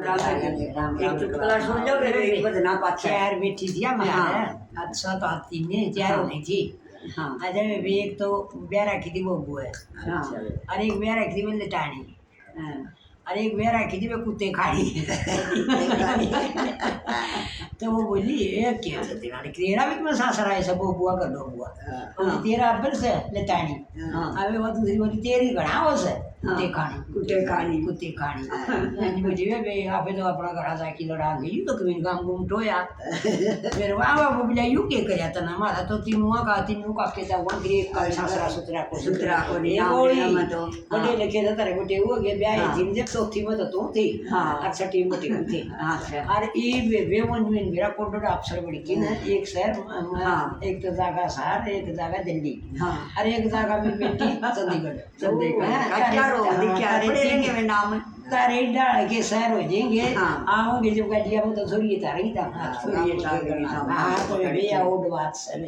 एक चुटकुला सुन लो फिर एक बजना पाछा चार बेटी थी हमारे। हाँ। अच्छा तो आती नहीं चार हाँ। होनी थी। हाँ अजय में भी एक तो ब्याह रखी थी वो बुआ है। हाँ और एक ब्याह रखी थी मैं लिटानी। हाँ। और एक ब्याह रखी थी मैं कुत्ते खाड़ी। तो वो बोली ये क्या था तेरा तेरा भी तुम्हें सासरा ऐसा वो बुआ कर दो बुआ। बोली तेरा अब्बल से लिटानी। अबे वो दूसरी बोली तेरी गणा हो से कुत्ते खानी कुत्ते खानी। यानी मुझे भी आपे तो अपना घर आजा की लड़ा गई तो कभी काम गुम टोया। फिर वाह वो बोला यू के करया तना मारा तो तीनुआ का के ता वन ग्रेक का सासरा सुतरा को नहीं नाम मैं तो बड़े लिखे था तेरे बेटे हुआ गया ब्याह थी जब चौथी में तो तू थी। हाँ। और छठी में तू थी। अच्छा और ये बेवन में मेरा कोडोड अफसर बड़ी की ना एक शहर हाँ। एक तो जागा शहर एक जागा दिल्ली। हाँ। और एक जागा में बेटी चंडीगढ़ पढ़ेंगे में नाम तारे डाल के शहर हो जाएंगे। हाँ। आओगे जब गाड़िया में तो थोड़ी तारी था। थोड़ी तारी था। हाँ तो भैया वो बात सब